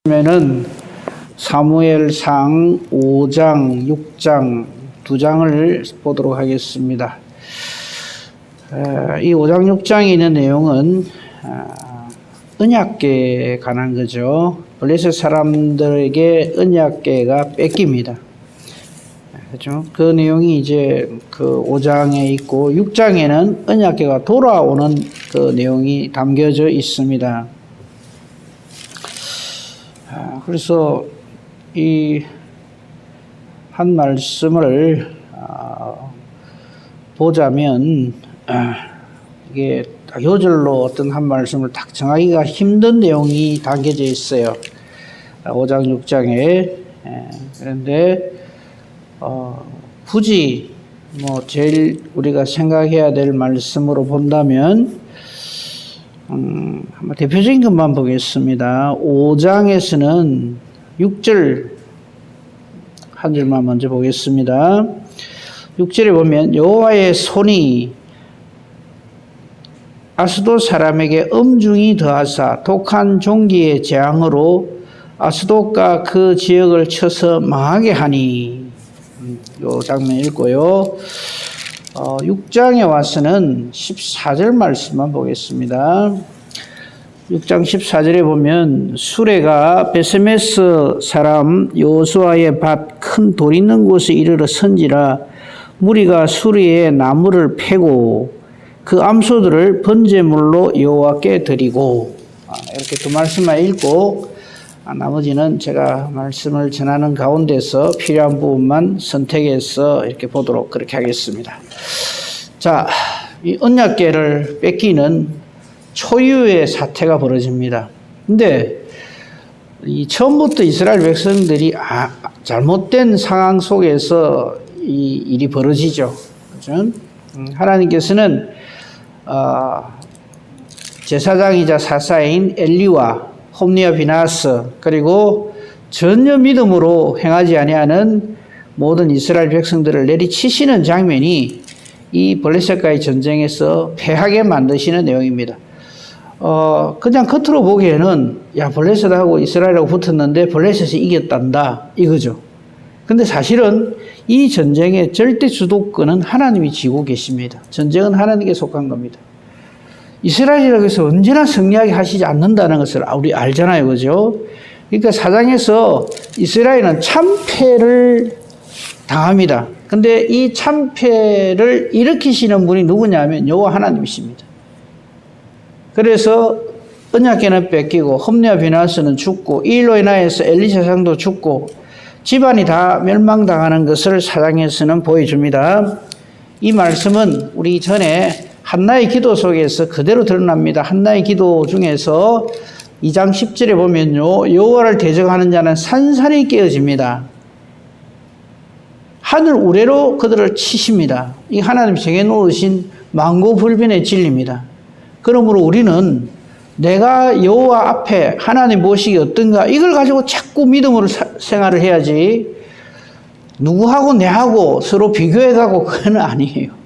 그러면은 사무엘상 5장, 6장 두 장을 보도록 하겠습니다. 이 5장, 6장에 있는 내용은 언약궤에 관한 거죠. 블레셋 사람들에게 언약궤가 뺏깁니다. 그렇죠? 그 내용이 이제 그 5장에 있고 6장에는 언약궤가 돌아오는 그 내용이 담겨져 있습니다. 그래서 이 한 말씀을 보자면 이게 요절로 어떤 한 말씀을 딱 정하기가 힘든 내용이 담겨져 있어요. 5장 6장에. 그런데 굳이 뭐 제일 우리가 생각해야 될 말씀으로 본다면 한번 대표적인 것만 보겠습니다. 5장에서는 6절 한 절만 먼저 보겠습니다. 6절에 보면 여호와의 손이 아스돗 사람에게 엄중히 더하사 독한 종기의 재앙으로 아스돗과 그 지역을 쳐서 망하게 하니. 요 장면 읽고요. 6장에 와서는 14절 말씀만 보겠습니다. 6장 14절에 보면 수레가 베세메스 사람 여호수아의 밭 큰 돌 있는 곳에 이르러 선지라 무리가 수레에 나무를 패고 그 암소들을 번제물로 여호와께 드리고. 이렇게 두 말씀만 읽고 나머지는 제가 말씀을 전하는 가운데서 필요한 부분만 선택해서 이렇게 보도록 그렇게 하겠습니다. 자, 이 언약궤를 뺏기는 초유의 사태가 벌어집니다. 근데 이 처음부터 이스라엘 백성들이 잘못된 상황 속에서 이 일이 벌어지죠. 그렇죠? 하나님께서는 제사장이자 사사인 엘리와 홈리와 비나스 그리고 전혀 믿음으로 행하지 아니하는 모든 이스라엘 백성들을 내리치시는 장면이 이 블레셋과의 전쟁에서 패하게 만드시는 내용입니다. 그냥 겉으로 보기에는 블레셋하고 이스라엘하고 붙었는데 블레셋이 이겼단다 이거죠. 근데 사실은 이 전쟁의 절대 주도권은 하나님이 쥐고 계십니다. 전쟁은 하나님께 속한 겁니다. 이스라엘이라고 해서 언제나 승리하게 하시지 않는다는 것을 우리 알잖아요. 그죠? 그러니까 사장에서 이스라엘은 참패를 당합니다. 근데 이 참패를 일으키시는 분이 누구냐면 여호와 하나님이십니다. 그래서 언약궤는 뺏기고 홈리와 비나스는 죽고 이 일로 인하여서 엘리사상도 죽고 집안이 다 멸망당하는 것을 사장에서는 보여줍니다. 이 말씀은 우리 전에 한나의 기도 속에서 그대로 드러납니다. 한나의 기도 중에서 2장 10절에 보면요. 여호와를 대적하는 자는 산산이 깨어집니다. 하늘 우레로 그들을 치십니다. 이 하나님 정해놓으신 만고불변의 진리입니다. 그러므로 우리는 내가 여호와 앞에 하나님 무엇이 어떤가 이걸 가지고 자꾸 믿음으로 생활을 해야지 누구하고 내하고 서로 비교해가고 그건 아니에요.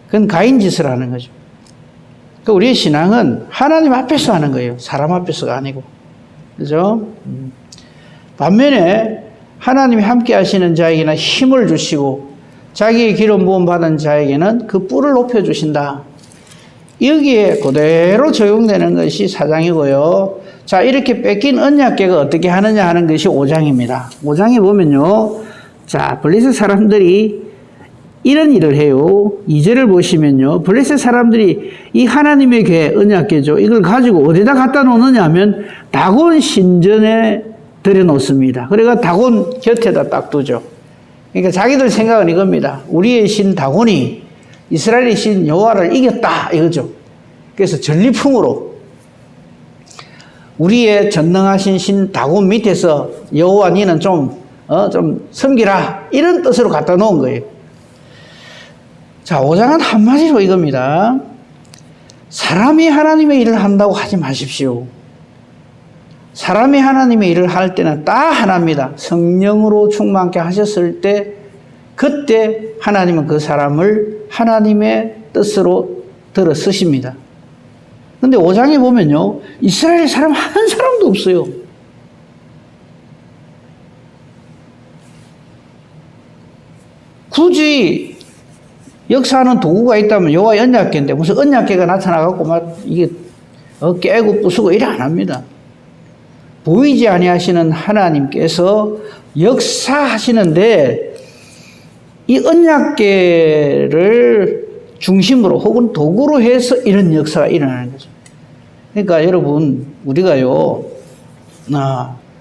그건 가인짓을 하는 거죠. 그러니까 우리의 신앙은 하나님 앞에서 하는 거예요. 사람 앞에서가 아니고. 그죠? 반면에 하나님이 함께 하시는 자에게는 힘을 주시고 자기의 기름 부음 받은 자에게는 그 뿔을 높여주신다. 여기에 그대로 적용되는 것이 4장이고요. 자, 이렇게 뺏긴 언약궤가 어떻게 하느냐 하는 것이 5장입니다. 5장에 보면요. 자, 블레셋 사람들이 이런 일을 해요. 2절을 보시면요. 블레셋 사람들이 이 하나님의 궤, 언약궤죠. 이걸 가지고 어디다 갖다 놓느냐 하면 다곤 신전에 들여놓습니다. 그러니까 다곤 곁에다 딱 두죠. 그러니까 자기들 생각은 이겁니다. 우리의 신 다곤이 이스라엘의 신 여호와를 이겼다 이거죠. 그래서 전리품으로 우리의 전능하신 신 다곤 밑에서 여호와 니는 좀 섬기라 이런 뜻으로 갖다 놓은 거예요. 자, 5장은 한마디로 이겁니다. 사람이 하나님의 일을 한다고 하지 마십시오. 사람이 하나님의 일을 할 때는 딱 하나입니다. 성령으로 충만케 하셨을 때 그때 하나님은 그 사람을 하나님의 뜻으로 들어 쓰십니다. 근데 5장에 보면요, 이스라엘 사람 한 사람도 없어요. 굳이 역사하는 도구가 있다면 여호와의 언약궤인데 무슨 언약궤가 나타나갖고 막 이게 깨고 부수고 이래 안 합니다. 보이지 아니하시는 하나님께서 역사하시는데 이 언약궤를 중심으로 혹은 도구로 해서 이런 역사가 일어나는 거죠. 그러니까 여러분, 우리가요,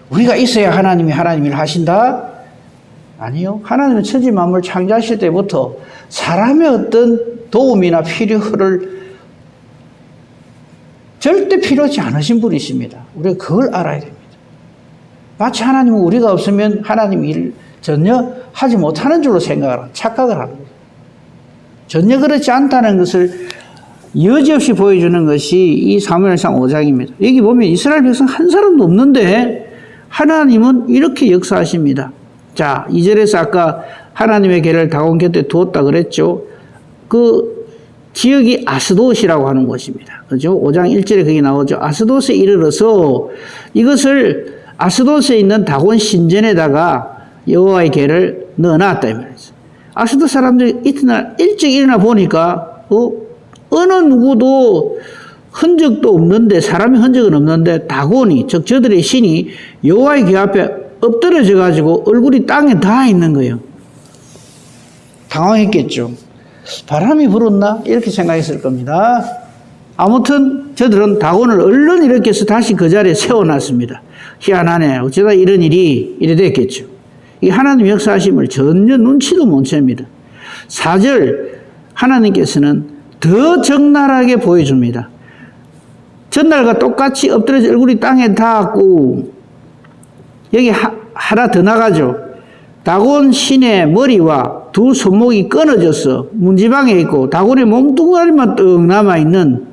우리가 있어야 하나님이 하나님 일을 하신다? 아니요. 하나님은 천지 만물 창조하실 때부터 사람의 어떤 도움이나 필요를 절대 필요하지 않으신 분이십니다. 우리가 그걸 알아야 됩니다. 마치 하나님은 우리가 없으면 하나님 일 전혀 하지 못하는 줄로 착각을 하는 거죠. 전혀 그렇지 않다는 것을 여지없이 보여주는 것이 이 사무엘상 5장입니다. 여기 보면 이스라엘 백성 한 사람도 없는데 하나님은 이렇게 역사하십니다. 자, 2절에서 아까 하나님의 궤를 다곤 곁에 두었다 그랬죠. 그 지역이 아스돗이라고 하는 곳입니다. 그죠? 5장 1절에 그게 나오죠. 아스돗에 이르러서 이것을 아스돗에 있는 다곤 신전에다가 여호와의 궤를 넣어놨다 이 말이죠. 아스돗 사람들이 이튿날 일찍 일어나 보니까 어느 누구도 흔적도 없는데, 사람의 흔적은 없는데 다곤이, 즉 저들의 신이 여호와의 궤 앞에 엎드려져 가지고 얼굴이 땅에 닿아 있는 거예요. 당황했겠죠. 바람이 불었나? 이렇게 생각했을 겁니다. 아무튼 저들은 다곤을 얼른 이렇게 해서 다시 그 자리에 세워놨습니다. 희한하네. 어쩌다 이런 일이 이래 됐겠죠. 이 하나님 역사하심을 전혀 눈치도 못 챕니다. 4절 하나님께서는 더 적나라하게 보여줍니다. 전날과 똑같이 엎드려져 얼굴이 땅에 닿았고, 여기 하나 더 나가죠. 다곤 신의 머리와 두 손목이 끊어져서 문지방에 있고 다곤의 몸뚱아리만 떡 남아있는,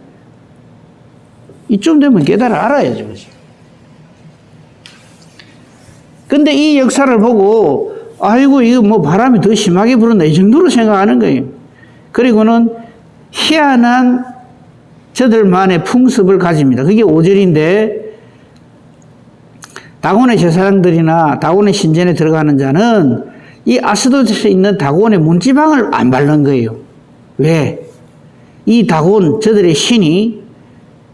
이쯤 되면 깨달아 알아야죠. 근데 이 역사를 보고 아이고 이거 뭐 바람이 더 심하게 불었나 이 정도로 생각하는 거예요. 그리고는 희한한 저들만의 풍습을 가집니다. 그게 5절인데 다곤의 제사장들이나 다곤의 신전에 들어가는 자는 이 아스돗에 있는 다곤의 문지방을 안 바른 거예요. 왜? 이 다곤, 저들의 신이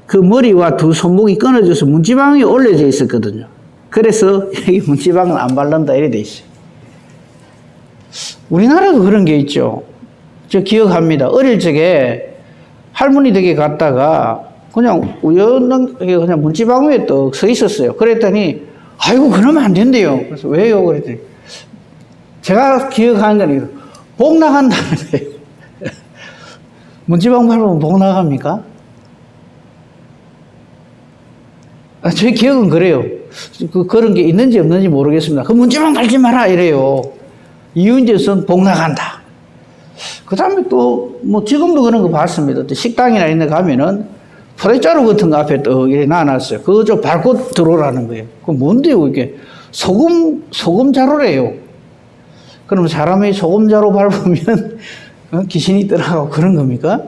그 머리와 두 손목이 끊어져서 문지방이 올려져 있었거든요. 그래서 여기 문지방은 안 바른다 이래 돼 있어요. 우리나라도 그런 게 있죠. 저 기억합니다. 어릴 적에 할머니 댁에 갔다가 그냥 우연하게 그냥 문지방 위에 떡 서 있었어요. 그랬더니 아이고 그러면 안 된대요. 그래서 왜요? 그랬더니 제가 기억하는 건 복 나간다는 거예요. 문지방 밟으면 복 나갑니까? 제 기억은 그래요. 그런 게 있는지 없는지 모르겠습니다. 그 문지방 밟지 마라 이래요. 이윤재선 복 나간다. 그 다음에 또 뭐 지금도 그런 거 봤습니다. 또 식당이나 이런 데 가면은 포대자루 같은 거 앞에 또 이렇게 놔놨어요. 그거 좀 밟고 들어오라는 거예요. 그 뭔데요, 이게? 소금 자루래요. 그럼 사람이 소금 자루 밟으면 귀신이 떠나가고 그런 겁니까?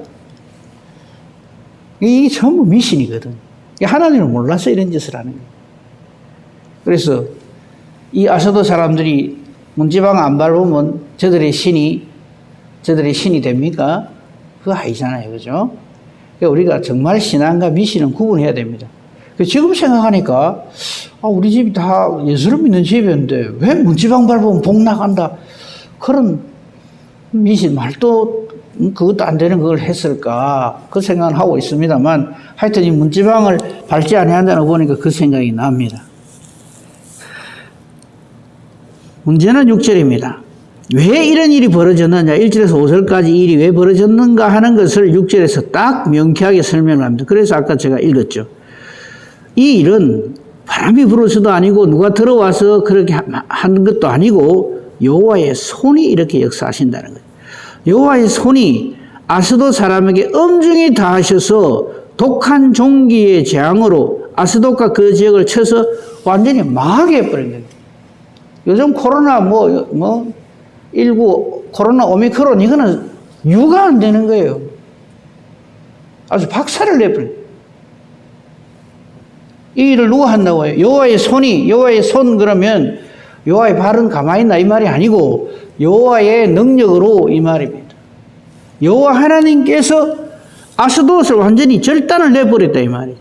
이게 전부 미신이거든. 하나님은 몰라서 이런 짓을 하는 거예요. 그래서 이 아스돗 사람들이 문지방 안 밟으면 저들의 신이 됩니까? 그거 아니잖아요. 그죠? 그러니까 우리가 정말 신앙과 미신은 구분해야 됩니다. 지금 생각하니까, 우리 집이 다 예수를 믿는 집이었는데, 왜 문지방 밟으면 복 나간다? 그런 미신, 말도, 그것도 안 되는 그걸 했을까? 그 생각은 하고 있습니다만, 하여튼 이 문지방을 밟지 아니한다는 거 보니까 그 생각이 납니다. 문제는 6절입니다. 왜 이런 일이 벌어졌느냐, 1절에서 5절까지 이 일이 왜 벌어졌는가 하는 것을 6절에서 딱 명쾌하게 설명을 합니다. 그래서 아까 제가 읽었죠. 이 일은 바람이 불어서도 아니고 누가 들어와서 그렇게 한 것도 아니고 여호와의 손이 이렇게 역사하신다는 거예요. 여호와의 손이 아스돗 사람에게 엄중히 다하셔서 독한 종기의 재앙으로 아스돗과 그 지역을 쳐서 완전히 망하게 해버린 거예요. 요즘 코로나 19 코로나 오미크론 이거는 유가 안 되는 거예요. 아주 박살을 내버려요. 이 일을 누가 한다고요? 여호와의 손 그러면 여호와의 발은 가만히 있나 이 말이 아니고 여호와의 능력으로 이 말입니다. 여호와 하나님께서 아스돗을 완전히 절단을 내버렸다 이 말이에요.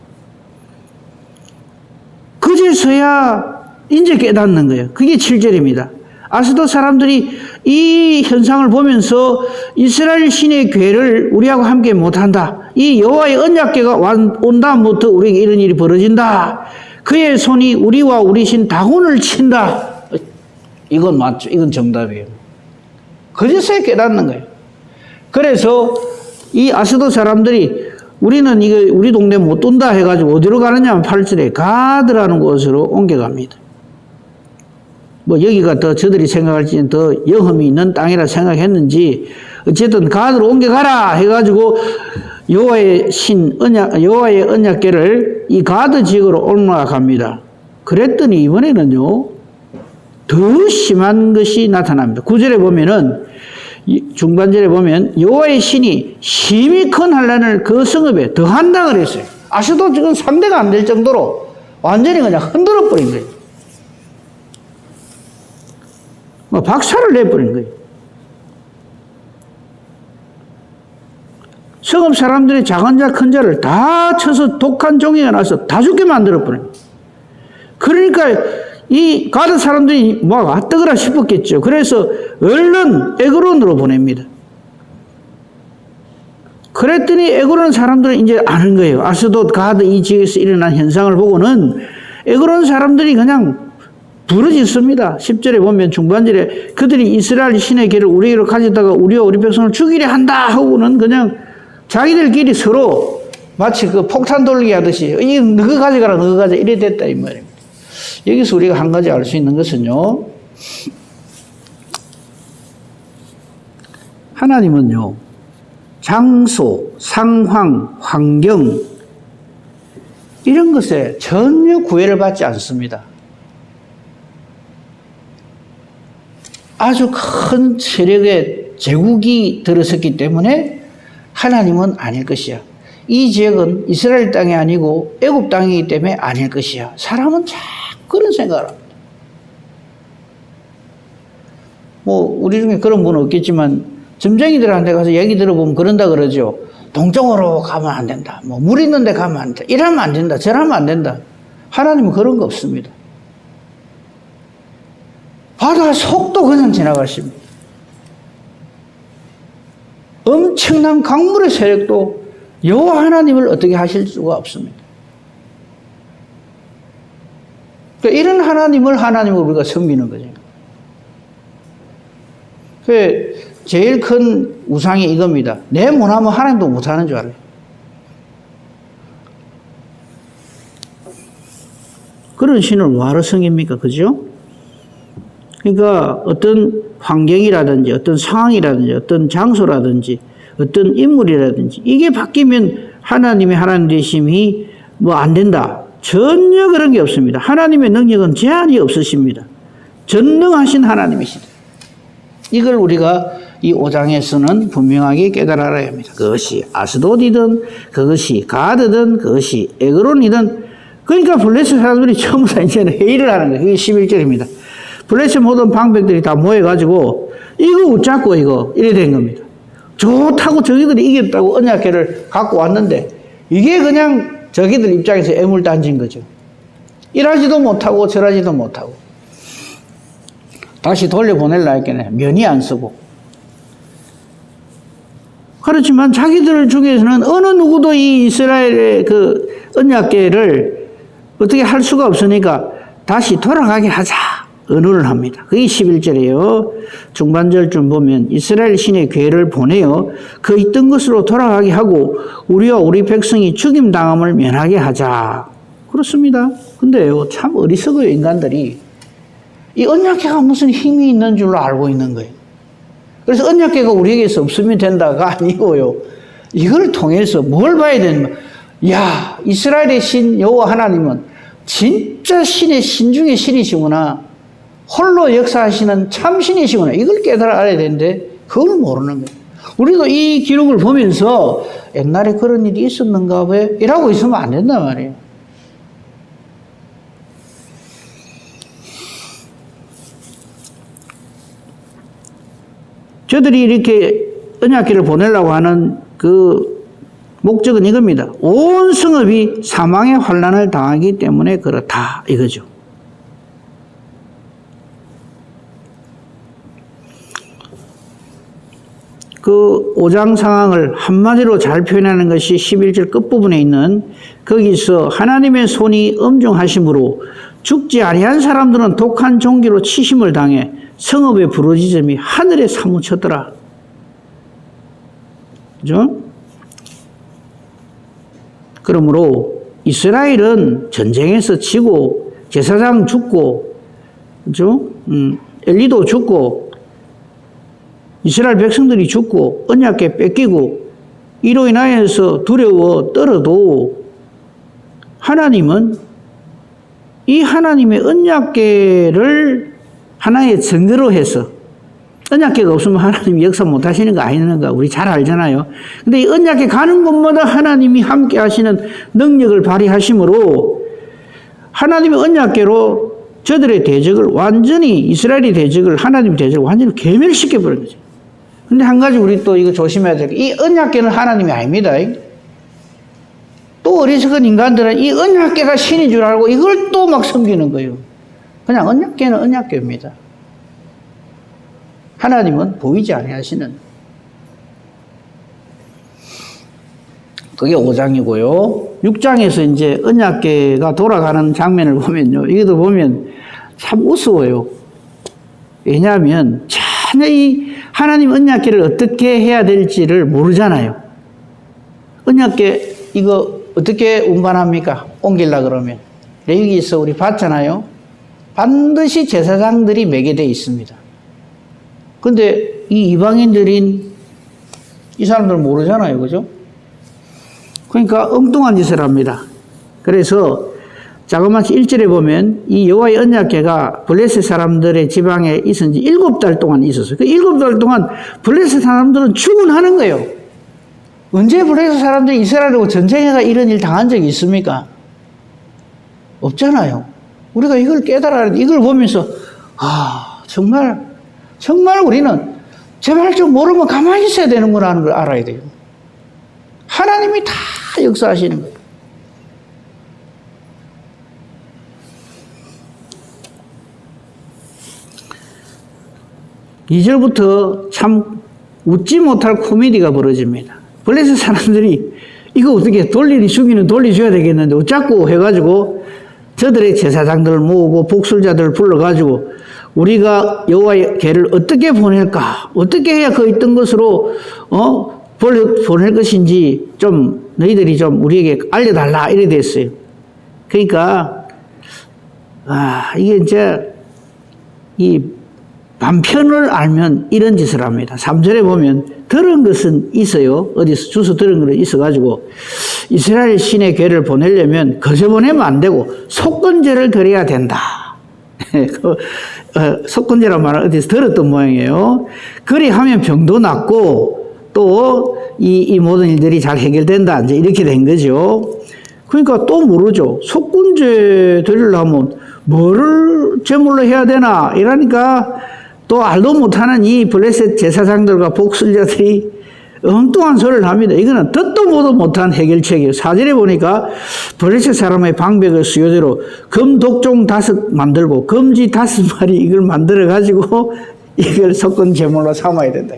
그제서야 이제 깨닫는 거예요. 그게 7절입니다. 아스돗 사람들이 이 현상을 보면서 이스라엘 신의 괴를 우리하고 함께 못한다. 이 여호와의 언약궤가 온 다음부터 우리에게 이런 일이 벌어진다. 그의 손이 우리와 우리 신 다곤을 친다. 이건 맞죠. 이건 정답이에요. 그제서야 깨닫는 거예요. 그래서 이 아스돗 사람들이 우리는 이거 우리 동네 못 둔다 해가지고 어디로 가느냐 하면 8절에 가드라는 곳으로 옮겨갑니다. 뭐 여기가 더 저들이 생각할지는 더 영험이 있는 땅이라 생각했는지 어쨌든 가드로 옮겨가라 해가지고 여호와의 언약궤를 이 가드 지역으로 올라갑니다. 그랬더니 이번에는요 더 심한 것이 나타납니다. 9절에 보면은 중반절에 보면 여호와의 신이 심히 큰 환난을 그 성읍에 더한다 그랬어요. 아스돗 지금 상대가 안 될 정도로 완전히 그냥 흔들어 버린 거예요. 박살을 내버린 거예요. 성읍 사람들이 작은 자 큰 자를 다 쳐서 독한 종이가 나서 다 죽게 만들어 버린 거예요. 그러니까 이 가드 사람들이 뭐 아뜨거라 싶었겠죠. 그래서 얼른 에그론으로 보냅니다. 그랬더니 에그론 사람들은 이제 아는 거예요. 아스돗 가드 이 지역에서 일어난 현상을 보고는 에그론 사람들이 그냥 부르짖습니다. 10절에 보면 중반절에 그들이 이스라엘 신의 궤를 우리에게로 가져다가 우리와 우리 백성을 죽이려 한다 하고는 그냥 자기들끼리 서로 마치 그 폭탄 돌리기 하듯이 너가 가져가라 너가 가져 이래 됐다 이 말입니다. 여기서 우리가 한 가지 알 수 있는 것은요, 하나님은요 장소, 상황, 환경 이런 것에 전혀 구애를 받지 않습니다. 아주 큰 세력의 제국이 들어섰기 때문에 하나님은 아닐 것이야. 이 지역은 이스라엘 땅이 아니고 애굽 땅이기 때문에 아닐 것이야. 사람은 자꾸 그런 생각을 합니다. 뭐 우리 중에 그런 분은 없겠지만 점쟁이들한테 가서 얘기 들어보면 그런다 그러죠. 동쪽으로 가면 안 된다. 뭐 물 있는 데 가면 안 된다. 이러면 안 된다. 저러면 안 된다. 하나님은 그런 거 없습니다. 바다 속도 그냥 지나가십니다. 엄청난 강물의 세력도 여호와 하나님을 어떻게 하실 수가 없습니다. 그러니까 이런 하나님을 우리가 섬기는 거죠. 제일 큰 우상이 이겁니다. 내 못하면 하나님도 못하는 줄 알아요. 그런 신을 뭐하러 섬깁니까? 그죠? 그러니까 어떤 환경이라든지 어떤 상황이라든지 어떤 장소라든지 어떤 인물이라든지 이게 바뀌면 하나님 되심이 뭐 안 된다. 전혀 그런 게 없습니다. 하나님의 능력은 제한이 없으십니다. 전능하신 하나님이시다. 이걸 우리가 이 5장에서는 분명하게 깨달아야 합니다. 그것이 아스돗이든 그것이 가드든 그것이 에그론이든 그러니까 블레셋 사람들이 전부 다 이제는 회의를 하는 거예요. 그게 11절입니다. 블레셋 모든 방백들이 다 모여가지고 이거 웃자고 이거 이래 된 겁니다. 좋다고 저기들이 이겼다고 언약궤를 갖고 왔는데 이게 그냥 저기들 입장에서 애물단지인 거죠. 이러지도 못하고 저러지도 못하고 다시 돌려보낼라 했겠네. 면이 안 쓰고. 그렇지만 자기들 중에서는 어느 누구도 이 이스라엘의 그 언약궤를 어떻게 할 수가 없으니까 다시 돌아가게 하자. 언어를 합니다. 그게 11절이에요. 중반절쯤 보면 이스라엘 신의 궤를 보내어 그 있던 것으로 돌아가게 하고 우리와 우리 백성이 죽임당함을 면하게 하자. 그렇습니다. 근데요, 참 어리석어요, 인간들이. 이 언약궤가 무슨 힘이 있는 줄로 알고 있는 거예요. 그래서 언약궤가 우리에게서 없으면 된다가 아니고요. 이걸 통해서 뭘 봐야 되는 거야? 야, 이스라엘의 신 여호와 하나님은 진짜 신의 신 중의 신이시구나. 홀로 역사하시는 참신이시구나. 이걸 깨달아 알아야 되는데 그걸 모르는 거예요. 우리도 이 기록을 보면서 옛날에 그런 일이 있었는가 왜? 이러고 있으면 안 된단 말이에요. 저들이 이렇게 언약궤를 보내려고 하는 그 목적은 이겁니다. 온 성읍이 사망의 환난을 당하기 때문에 그렇다 이거죠. 그 5장 상황을 한마디로 잘 표현하는 것이 11절 끝부분에 있는 거기서 하나님의 손이 엄중하심으로 죽지 아니한 사람들은 독한 종기로 치심을 당해 성읍의 부르짖음이 하늘에 사무쳤더라. 그죠? 그러므로 이스라엘은 전쟁에서 지고 제사장 죽고, 그죠? 엘리도 죽고 이스라엘 백성들이 죽고 언약궤 뺏기고 이로 인하여서 두려워 떨어도 하나님은 이 하나님의 언약궤를 하나의 증거로 해서 언약궤가 없으면 하나님이 역사 못 하시는 거 아니는가 우리 잘 알잖아요. 근데 이 언약궤 가는 곳마다 하나님이 함께 하시는 능력을 발휘하심으로 하나님의 언약궤로 저들의 대적을 완전히 이스라엘의 대적을 하나님의 대적을 완전히 괴멸시켜 버린 거죠. 근데 한 가지 우리 또 이거 조심해야 될 게 이 언약궤는 하나님이 아닙니다. 또 어리석은 인간들은 이 언약궤가 신인 줄 알고 이걸 또 막 섬기는 거예요. 그냥 언약궤는 언약궤입니다. 하나님은 보이지 아니하시는. 그게 5장이고요. 6장에서 이제 언약궤가 돌아가는 장면을 보면요. 이것도 보면 참 우스워요. 왜냐하면 전혀 이 하나님 언약궤를 어떻게 해야 될지를 모르잖아요. 언약궤 이거 어떻게 운반합니까? 옮기려 그러면. 레위기에서 우리 봤잖아요. 반드시 제사장들이 매게 돼 있습니다. 근데 이 이방인들인 이 사람들은 모르잖아요. 그죠? 그러니까 엉뚱한 짓을 합니다. 그래서 자그마치 1절에 보면 이 여호와의 언약궤가 블레셋 사람들의 지방에 있은 지 7달 동안 있었어요. 그 7달 동안 블레셋 사람들은 출근하는 거예요. 언제 블레셋 사람들이 이스라엘하고 전쟁해가 이런 일 당한 적이 있습니까? 없잖아요. 우리가 이걸 깨달아야 돼. 이걸 보면서 정말 우리는 제발 좀 모르면 가만히 있어야 되는구나 하는 걸 알아야 돼요. 하나님이 다 역사하시는 거예요. (2절부터) 참 웃지 못할 코미디가 벌어집니다. 블레셋 사람들이 이거 어떻게 돌리는 돌려줘야 되겠는데 어쩌고 해가지고 저들의 제사장들을 모으고 복술자들을 불러가지고 우리가 여호와의 궤를 어떻게 보낼까? 어떻게 해야 그 있던 것으로 보낼 것인지 좀 너희들이 좀 우리에게 알려달라 이래 됐어요. 그러니까 이게 이제 이 반편을 알면 이런 짓을 합니다. 3절에 보면 들은 것은 있어요. 어디서 주워 들은 것은 있어가지고 이스라엘 신의 궤를 보내려면 거저 보내면 안 되고 속건제를 드려야 된다. 속건제란 말은 어디서 들었던 모양이에요. 그리하면 병도 낫고 또 이 모든 일들이 잘 해결된다. 이제 이렇게 된 거죠. 그러니까 또 모르죠. 속건제 드리려면 뭐를 제물로 해야 되나 이러니까 또 알도 못하는 이 블레셋 제사장들과 복술자들이 엉뚱한 소리를 합니다. 이거는 듣도 보도 못한 해결책이에요. 4절에 보니까 블레셋 사람의 방백을 수요대로 금 독종 5 만들고 금지 5마리 이걸 만들어가지고 이걸 속건 제물로 삼아야 된다.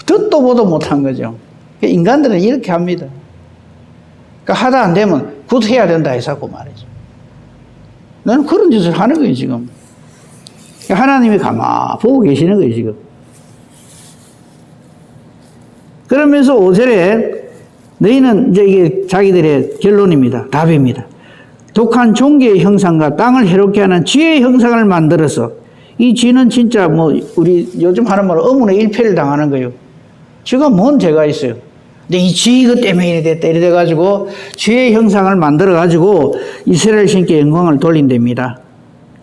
듣도 보도 못한 거죠. 인간들은 이렇게 합니다. 그러니까 하다 안 되면 굿 해야 된다 해서 그 말이죠. 나는 그런 짓을 하는 거예요, 지금. 하나님이 가만 보고 계시는 거예요, 지금. 그러면서 5절에 너희는 이제 이게 자기들의 결론입니다. 답입니다. 독한 종기의 형상과 땅을 해롭게 하는 쥐의 형상을 만들어서 이 쥐는 진짜 우리 요즘 하는 말로 어문의 일패를 당하는 거예요. 쥐가 뭔 죄가 있어요. 근데 이 쥐 이것 때문에 이래 됐다 이래 돼가지고 쥐의 형상을 만들어가지고 이스라엘 신께 영광을 돌린답니다.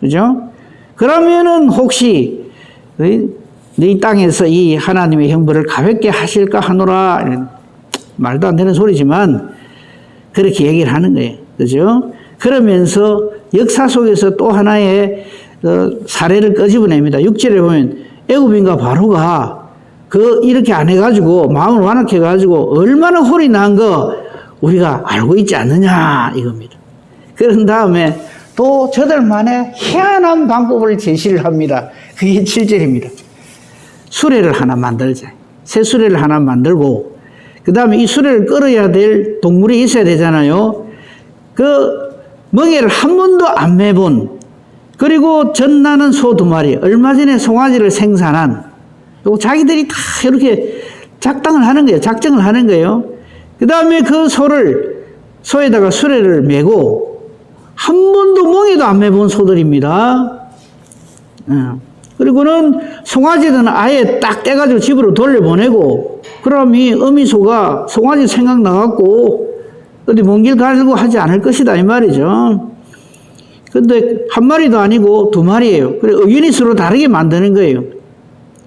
그죠? 그러면은 혹시 너희 땅에서 이 하나님의 형벌을 가볍게 하실까 하노라. 말도 안 되는 소리지만 그렇게 얘기를 하는 거예요. 그죠? 그러면서 역사 속에서 또 하나의 사례를 끄집어냅니다. 6절에 보면 애굽인과 바로가 이렇게 안 해가지고, 마음을 완악해가지고, 얼마나 홀이 난 거, 우리가 알고 있지 않느냐, 이겁니다. 그런 다음에, 또 저들만의 희한한 방법을 제시를 합니다. 그게 7절입니다. 수레를 하나 만들자. 새 수레를 하나 만들고, 그 다음에 이 수레를 끌어야 될 동물이 있어야 되잖아요. 멍에를 한 번도 안 매본, 그리고 젖나는 소 2마리, 얼마 전에 송아지를 생산한, 자기들이 다 이렇게 작정을 하는 거예요. 그 다음에 그 소에다가 수레를 메고, 한 번도 멍에도 안 매본 소들입니다. 그리고는 송아지들은 아예 딱 떼가지고 집으로 돌려보내고, 그럼 이 어미소가 송아지 생각나갖고 어디 먼 길 가려고 하지 않을 것이다, 이 말이죠. 근데 한 마리도 아니고 2마리예요. 그래, 의견이 서로 다르게 만드는 거예요.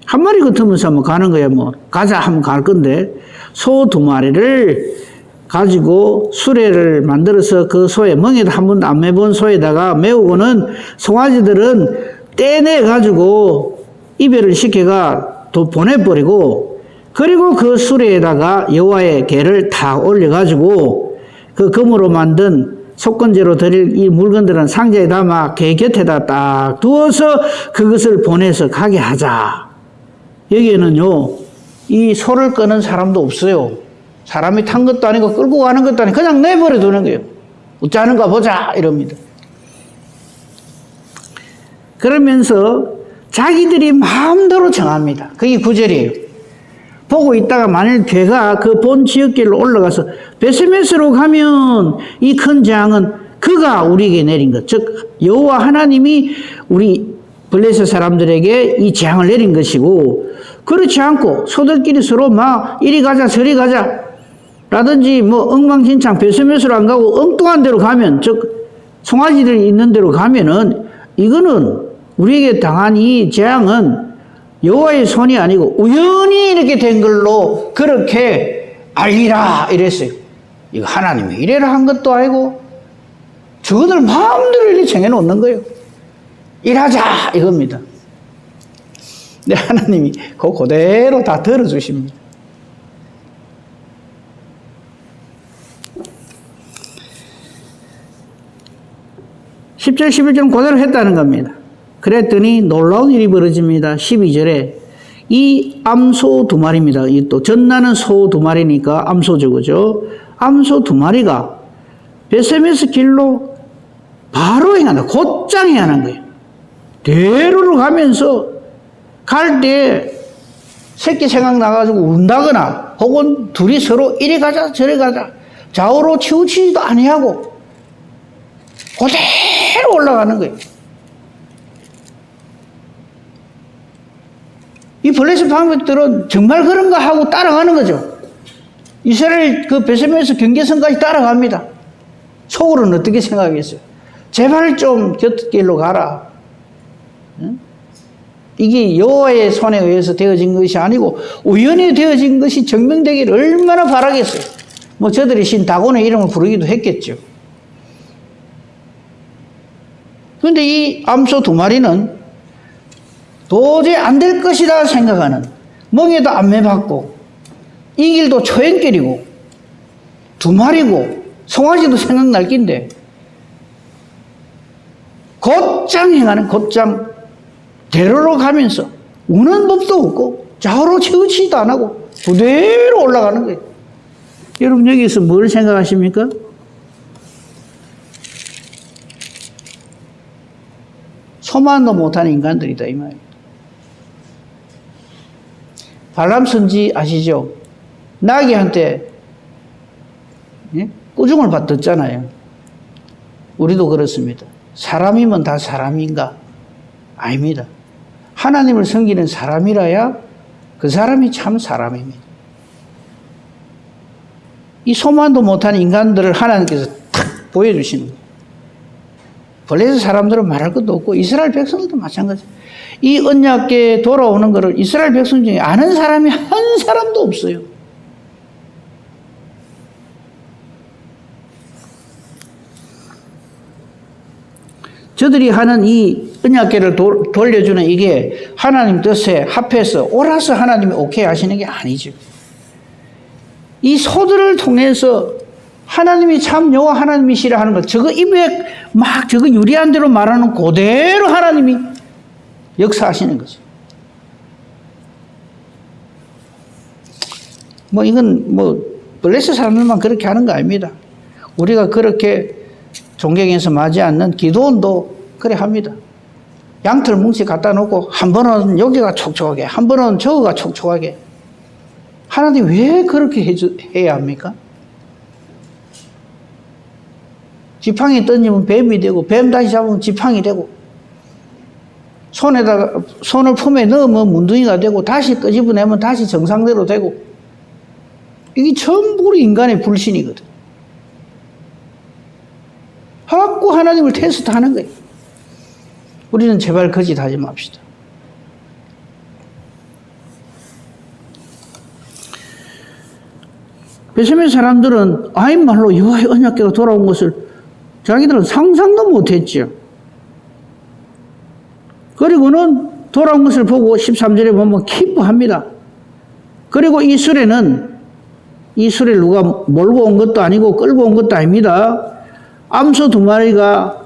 한 마리 같으면서 뭐 가는 거야, 뭐. 가자 하면 갈 건데, 소 2마리를 가지고 수레를 만들어서 그 소에, 멍에도 한 번도 안 매본 소에다가 메우고는 송아지들은 떼내가지고 이별을 시켜가 또 보내버리고, 그리고 그 수레에다가 여호와의 계를 다 올려가지고 그 금으로 만든 속건제로 드릴 이 물건들은 상자에 담아 개 곁에다 딱 두어서 그것을 보내서 가게 하자. 여기에는요, 이 소를 끄는 사람도 없어요. 사람이 탄 것도 아니고 끌고 가는 것도 아니고 그냥 내버려 두는 거예요. 어쩌는가 보자 이럽니다. 그러면서 자기들이 마음대로 정합니다. 그게 9절이에요. 보고 있다가 만일 괴가 그 본 지역길로 올라가서 베세메스로 가면 이 큰 재앙은 그가 우리에게 내린 것, 즉 여호와 하나님이 우리 블레셋 사람들에게 이 재앙을 내린 것이고, 그렇지 않고 소들끼리 서로 막 이리 가자 저리 가자 라든지 뭐 엉망진창 베세메스로 안 가고 엉뚱한 데로 가면, 즉 송아지들이 있는 데로 가면은 이거는 우리에게 당한 이 재앙은 여호와의 손이 아니고 우연히 이렇게 된 걸로 그렇게 알리라 이랬어요. 이거 하나님이 이래라 한 것도 아니고 저들 마음대로 이렇게 정해놓는 거예요. 일하자 이겁니다. 근데 하나님이 그대로 다 들어주십니다. (10절 11절은) 그대로 했다는 겁니다. 그랬더니 놀라운 일이 벌어집니다. 12절에 이 암소 2마리입니다. 이 또 젖나는 소 2마리니까 암소죠, 그죠? 암소 2마리가 베세메스 길로 바로 행한다. 곧장 행하는 거예요. 대로를 가면서 갈 때 새끼 생각나가지고 운다거나 혹은 둘이 서로 이리 가자 저리 가자 좌우로 치우치지도 아니하고 그대로 올라가는 거예요. 이 블레셋 방백들은 정말 그런가 하고 따라가는 거죠. 이스라엘 그 베세메스 경계선까지 따라갑니다. 속으로는 어떻게 생각했어요? 제발 좀 곁길로 가라. 응? 이게 여호와의 손에 의해서 되어진 것이 아니고 우연히 되어진 것이 증명되기를 얼마나 바라겠어요. 뭐 저들이 신 다곤의 이름을 부르기도 했겠죠. 그런데 이 암소 2마리는 도저히 안 될 것이다 생각하는, 멍에도 안 매봤고 이 길도 초행길이고 2마리고 송아지도 생각날 낀데 곧장 행하는, 곧장 대로로 가면서 우는 법도 없고 좌우로 치우치지도 안 하고 그대로 올라가는 거예요. 여러분 여기서 뭘 생각하십니까? 소만도 못하는 인간들이다 이 말이에요. 발람 선지 아시죠? 나귀한테 꾸중을 받았잖아요. 우리도 그렇습니다. 사람이면 다 사람인가? 아닙니다. 하나님을 섬기는 사람이라야 그 사람이 참 사람입니다. 이 소만도 못하는 인간들을 하나님께서 탁 보여주시는 거예요. 블레셋 사람들은 말할 것도 없고 이스라엘 백성들도 마찬가지예요. 이 언약궤에 돌아오는 것을 이스라엘 백성 중에 아는 사람이 한 사람도 없어요. 저들이 하는 이 언약궤를 돌려주는 이게 하나님 뜻에 합해서 옳아서 하나님이 오케이 하시는 게 아니죠. 이 소들을 통해서 하나님이 참 여호와 하나님이시라 하는 것, 저거 입에 막 저거 유리한 대로 말하는 그대로 하나님이 역사하시는 거죠. 뭐 이건 뭐 블레스 사람들만 그렇게 하는 거 아닙니다. 우리가 그렇게 존경해서 맞지 않는 기도원도 그래 합니다. 양털 뭉치 갖다 놓고 한 번은 여기가 촉촉하게, 한 번은 저거가 촉촉하게. 하나님 왜 그렇게 해야 합니까? 지팡이 던지면 뱀이 되고, 뱀 다시 잡으면 지팡이 되고, 손을 품에 넣으면 문둥이가 되고, 다시 끄집어내면 다시 정상대로 되고, 이게 전부 인간의 불신이거든. 자꾸 하나님을 테스트 하는 거예요. 우리는 제발 거짓 하지 맙시다. 베세메 사람들은 아인말로 여호와의 언약궤가 돌아온 것을 자기들은 상상도 못했죠. 그리고는 돌아온 것을 보고 13절에 보면 기뻐합니다. 그리고 이 수레를 누가 몰고 온 것도 아니고 끌고 온 것도 아닙니다. 암소 2마리가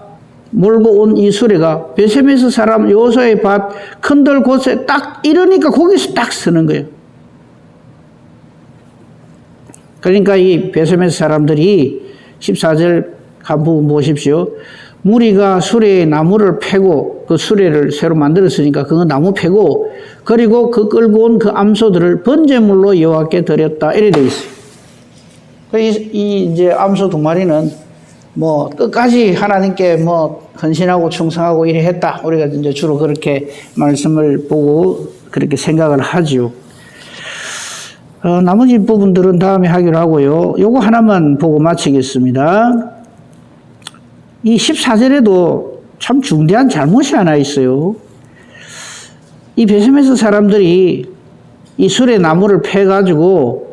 몰고 온 이 수레가 베세메스 사람 여호수아의 밭 큰돌 곳에 딱 이러니까 거기서 딱 서는 거예요. 그러니까 이 베세메스 사람들이 14절 한 부분 보십시오. 무리가 수레에 나무를 패고 그 수레를 새로 만들었으니까 그거 나무 패고 그리고 그 끌고 온 그 암소들을 번제물로 여호와께 드렸다. 이래 돼 있어요. 이제 암소 2마리는 뭐 끝까지 하나님께 뭐 헌신하고 충성하고 이래 했다. 우리가 이제 주로 그렇게 말씀을 보고 그렇게 생각을 하죠. 나머지 부분들은 다음에 하기로 하고요. 요거 하나만 보고 마치겠습니다. 이 14절에도 참 중대한 잘못이 하나 있어요. 이 베세메스 사람들이 이 수레 나무를 패가지고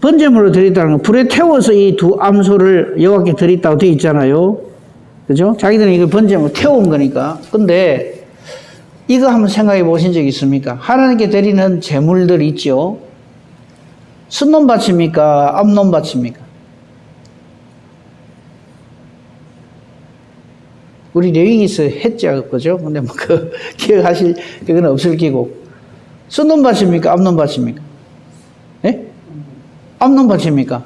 번제물로 드렸다는 거, 불에 태워서 이 2 암소를 여호와께 드렸다고 되어 있잖아요. 그죠? 자기들은 이걸 번제물로 태워온 거니까. 근데 이거 한번 생각해 보신 적 있습니까? 하나님께 드리는 제물들 있죠? 순놈밭입니까? 암놈밭입니까? 우리 레위기서 했죠, 그죠? 근데 뭐 기억하실 그건 없을 기고. 순놈밭입니까? 암놈밭입니까? 예? 암놈밭입니까?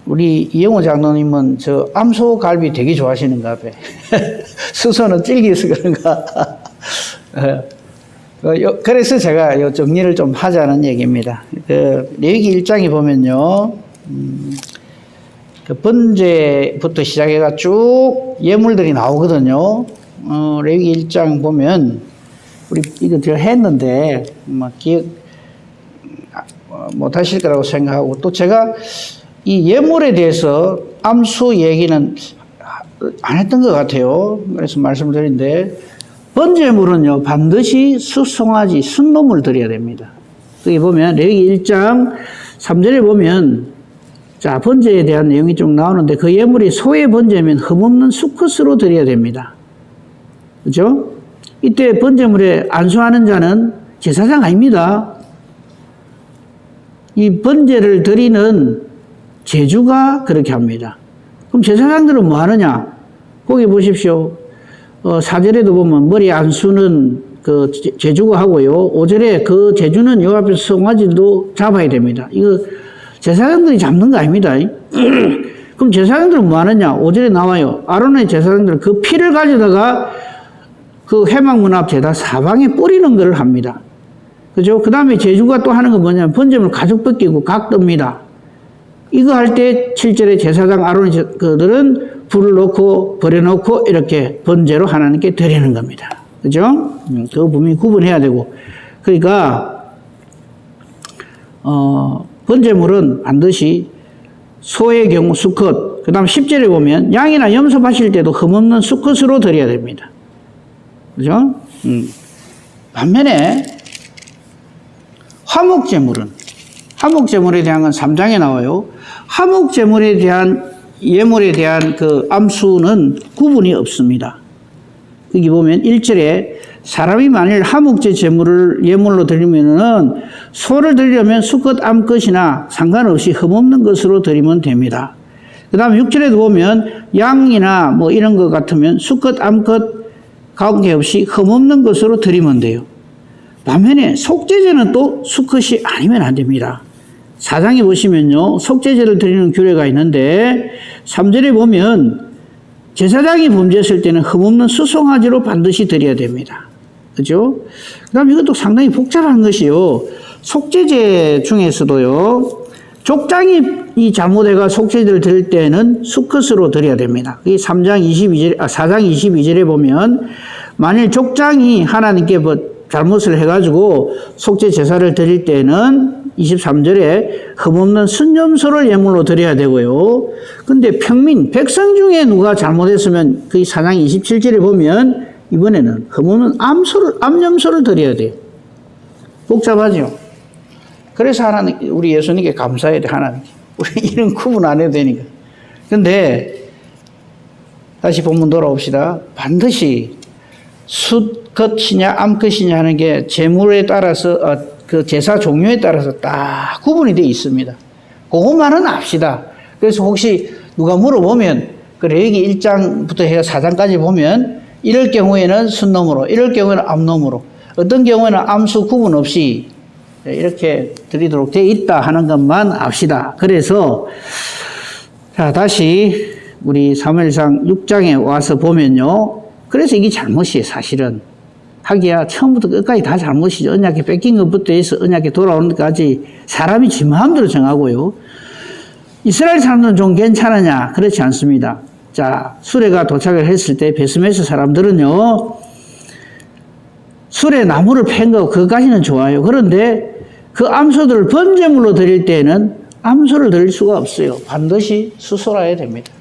우리 이영호 장로님은 저 암소 갈비 되게 좋아하시는가 봐. 수소는 질겨서 그런가. 그래서 제가 요 정리를 좀 하자는 얘기입니다. 레위기 1장에 보면요. 그 번제부터 시작해가 쭉 예물들이 나오거든요. 레위기 1장 보면 우리 이거 제가 했는데 막 기억 못 하실 거라고 생각하고 또 제가 이 예물에 대해서 암수 얘기는 안 했던 것 같아요. 그래서 말씀을 드리는데 번제물은요 반드시 수송아지 순놈을 드려야 됩니다. 여기 보면 레위기 1장 3절에 보면 자 번제에 대한 내용이 좀 나오는데 그 예물이 소의 번제면 흠없는 수컷으로 드려야 됩니다. 그렇죠? 이때 번제물에 안수하는 자는 제사장 아닙니다. 이 번제를 드리는 제주가 그렇게 합니다. 그럼 제사장들은 뭐 하느냐? 거기 보십시오. 4절에도 보면 머리 안수는 그 제주가 하고요. 5절에 그 제주는 여호와 앞에서 송아지도 잡아야 됩니다. 이거 제사장들이 잡는 거 아닙니다. 그럼 제사장들은 뭐 하느냐? 5절에 나와요. 아론의 제사장들은 그 피를 가져다가 그 회막문 앞 제단 사방에 뿌리는 걸 합니다. 그죠? 그 다음에 제주가 또 하는 건 뭐냐면 번제물 가죽 벗기고 각 뜹니다. 이거 할 때 7절에 제사장 아론의 그들은 불을 놓고 버려놓고 이렇게 번제로 하나님께 드리는 겁니다. 그죠? 그거 분명히 구분해야 되고. 그러니까, 번제물은 반드시 소의 경우 수컷, 그 다음 10절에 보면 양이나 염소 바칠 때도 흠없는 수컷으로 드려야 됩니다. 그죠? 반면에 화목제물에 대한 건 3장에 나와요. 화목제물에 대한 예물에 대한 그 암수는 구분이 없습니다. 여기 보면 1절에 사람이 만일 하목제 제물을 예물로 드리면은 소를 드리려면 수컷 암컷이나 상관없이 흠없는 것으로 드리면 됩니다. 그 다음에 6절에도 보면 양이나 뭐 이런 것 같으면 수컷 암컷 관계없이 흠없는 것으로 드리면 돼요. 반면에 속죄제는 또 수컷이 아니면 안 됩니다. 4장에 보시면요, 속죄제를 드리는 규례가 있는데 3절에 보면 제사장이 범죄했을 때는 흠없는 수송아지로 반드시 드려야 됩니다. 그죠? 그 다음에 이것도 상당히 복잡한 것이요. 속죄제 중에서도요, 족장이 이 잘못해가 속죄제를 드릴 때는 수컷으로 드려야 됩니다. 이 4장 22절에 보면 만일 족장이 하나님께 잘못을 해가지고 속죄 제사를 드릴 때는 23절에 흠없는 순념소를 예물로 드려야 되고요. 근데 평민, 백성 중에 누가 잘못했으면 그 4장 27절에 보면 이번에는 흠없는 암염소를 드려야 돼요. 복잡하죠? 그래서 하나님, 우리 예수님께 감사해야 돼, 하나님께. 우리 이런 구분 안 해도 되니까. 근데 다시 본문 돌아옵시다. 반드시 수컷이냐 암컷이냐 하는 게 제물에 따라서 그 제사 종류에 따라서 딱 구분이 되어 있습니다. 그것만은 압시다. 그래서 혹시 누가 물어보면 그래 여기 1장부터 해서 4장까지 보면 이럴 경우에는 순놈으로, 이럴 경우에는 암놈으로, 어떤 경우에는 암수 구분 없이 이렇게 드리도록 되어 있다 하는 것만 압시다. 그래서 자 다시 우리 사무엘상 6장에 와서 보면요. 그래서 이게 잘못이에요, 사실은. 하기야 처음부터 끝까지 다 잘못이죠. 언약에 뺏긴 것부터 해서 언약에 돌아오는 것까지 사람이 지 마음대로 정하고요. 이스라엘 사람들은 좀 괜찮으냐? 그렇지 않습니다. 자, 수레가 도착을 했을 때 베스메스 사람들은요, 수레 나무를 팬 거 그것까지는 좋아요. 그런데 그 암소들을 번제물로 드릴 때는 암소를 드릴 수가 없어요. 반드시 수소라야 됩니다.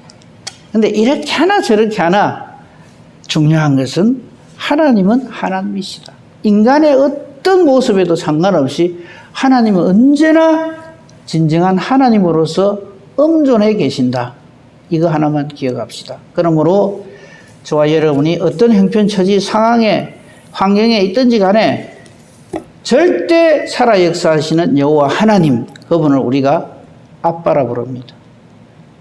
근데 이렇게 하나 저렇게 하나 중요한 것은 하나님은 하나님이시다. 인간의 어떤 모습에도 상관없이 하나님은 언제나 진정한 하나님으로서 엄존해 계신다. 이거 하나만 기억합시다. 그러므로 저와 여러분이 어떤 형편처지 상황에 환경에 있든지 간에 절대 살아 역사하시는 여호와 하나님 그분을 우리가 아빠라 부릅니다.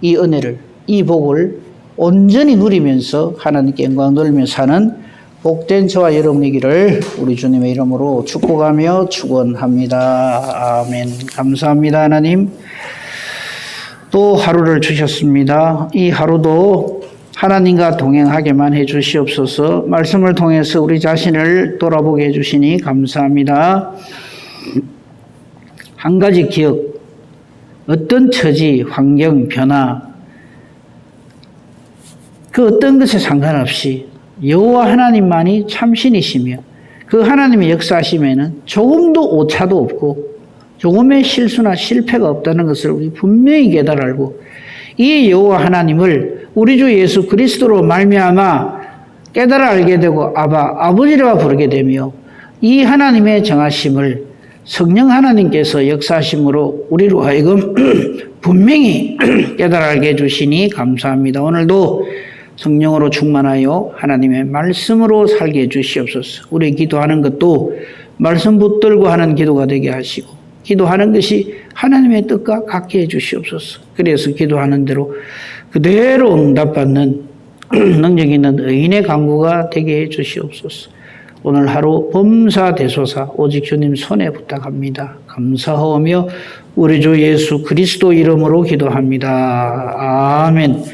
이 은혜를, 이 복을 온전히 누리면서 하나님께 영광 돌리며 사는 복된 저와 여러분이기를 우리 주님의 이름으로 축복하며 축원합니다. 아멘. 감사합니다. 하나님 또 하루를 주셨습니다. 이 하루도 하나님과 동행하게만 해 주시옵소서. 말씀을 통해서 우리 자신을 돌아보게 해 주시니 감사합니다. 한 가지 기억, 어떤 처지, 환경, 변화 그 어떤 것에 상관없이 여호와 하나님만이 참신이시며 그 하나님의 역사하심에는 조금도 오차도 없고 조금의 실수나 실패가 없다는 것을 우리 분명히 깨달아 알고 이 여호와 하나님을 우리 주 예수 그리스도로 말미암아 깨달아 알게 되고 아버지라 부르게 되며 이 하나님의 정하심을 성령 하나님께서 역사하심으로 우리로 하여금 분명히 깨달아 알게 해주시니 감사합니다. 오늘도 성령으로 충만하여 하나님의 말씀으로 살게 해주시옵소서. 우리 기도하는 것도 말씀 붙들고 하는 기도가 되게 하시고 기도하는 것이 하나님의 뜻과 같게 해주시옵소서. 그래서 기도하는 대로 그대로 응답받는 능력 있는 의인의 간구가 되게 해주시옵소서. 오늘 하루 범사대소사 오직 주님 손에 부탁합니다. 감사하며 우리 주 예수 그리스도 이름으로 기도합니다. 아멘.